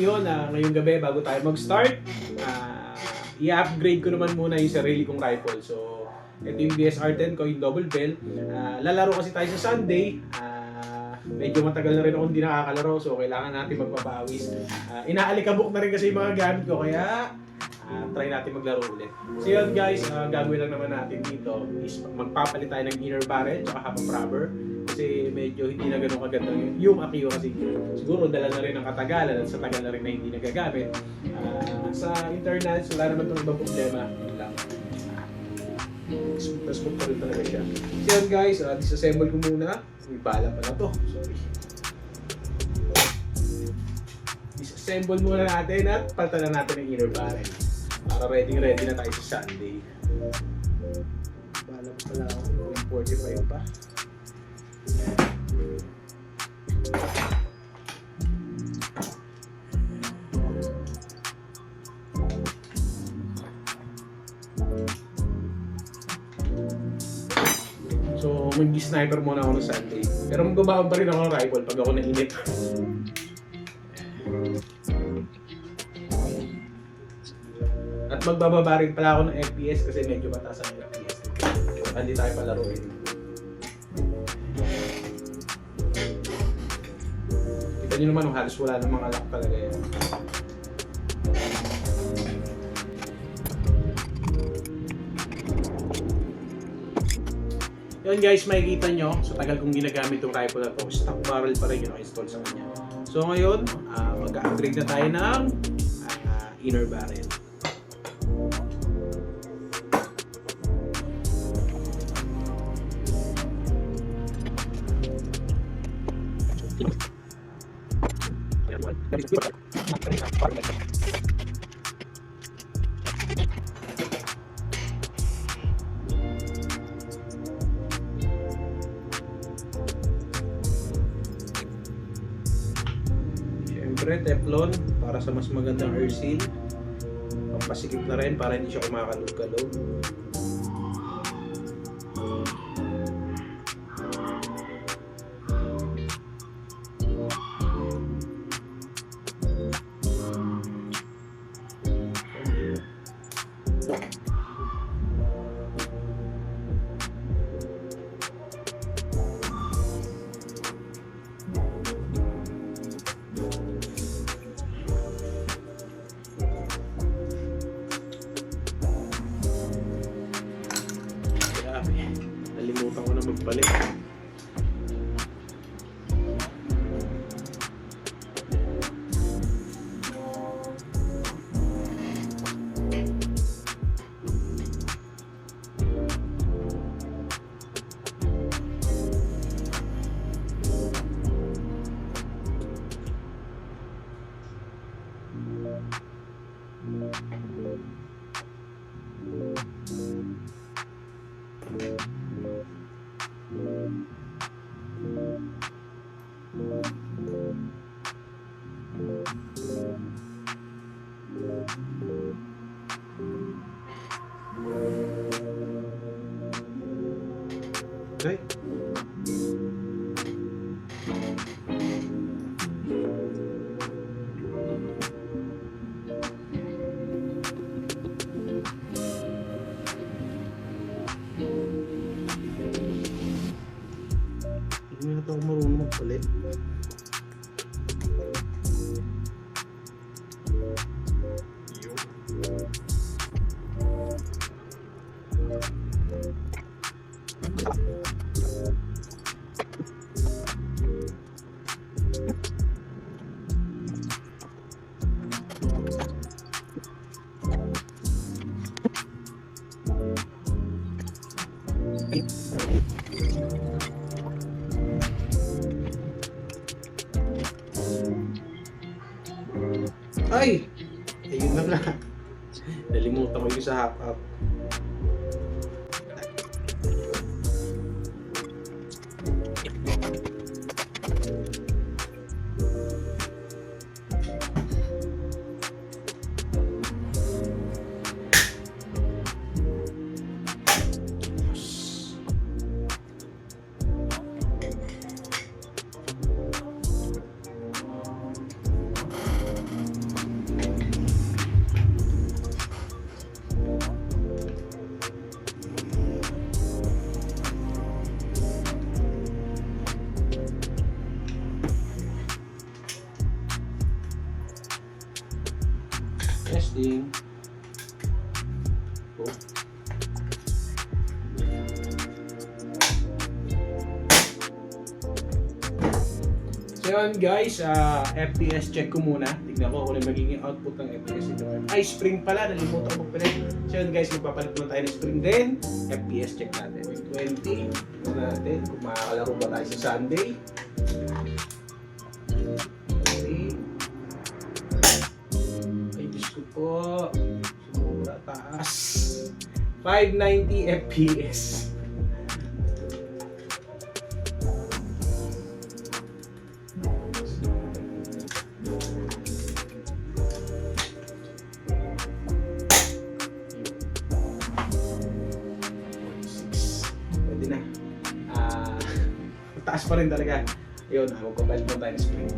yun, ngayong gabi bago tayo mag-start, i-upgrade ko naman muna yung sarili kong rifle. So, ito yung BSR-10 ko, yung double bell. Lalaro kasi tayo sa Sunday. Medyo matagal na rin ako hindi nakakalaro, so kailangan natin magpapawis. Inaalikabok na rin kasi yung mga gamit ko, kaya try natin maglaro ulit. So yun guys, gagawin lang naman natin dito is magpapalit tayo ng inner barrel at half rubber. Kasi medyo hindi na ganun kaganda yung Accio kasi siguro dala na rin ng katagalan at sa tagal na rin na hindi nagagamit. Sa internals, wala naman itong ibang problema. Yun lang. Smooth pa rin talaga siya. So yun guys, disassemble ko muna. May bala pa na to. Sorry. Disassemble muna natin at palitan na natin ang inner barrel. Para ready na tayo sa Sunday. Bala pa pala ako. 45 pa. So, mag-sniper muna ako ng Sunday. Pero magbabaon pa rin ako ng rifle pag ako nainit. At magbababa rin pala ako ng FPS kasi medyo mataas ang FPS. Hindi tayo palaruin. Kita nyo naman, halos wala ng mga lock talaga yan. Yun guys, makikita nyo, sa tagal kong ginagamit yung rifle na to, stock barrel pa rin yung install sa kanya. So ngayon, mag-upgrade na tayo ng inner barrel. Siyempre, Teflon para sa mas magandang air seal. Pampasikip na rin para hindi siya kumakalog-kalog. Nalimutan ko na magpalit. Okay. Hindi na ito ako marunong magpalit. Ay! Ayun na lang. Nalimutan ko yung sa half-up. Testing. Oh. So yun guys, FPS check ko muna. Tignan ko kung ano magiging output ng FPS nito. Ay, spring pala. Nalimutan ko magpalit. So yun guys, magpapalit muna tayo ng spring din. FPS check natin. 20. Ito natin kung makakalaro ba tayo sa Sunday. Okay. Ay, Diyos ko po. Sumura taas. 590 FPS. Pwede na. Taas pa rin talaga. Yun, magpapalit mo tayo ng spring.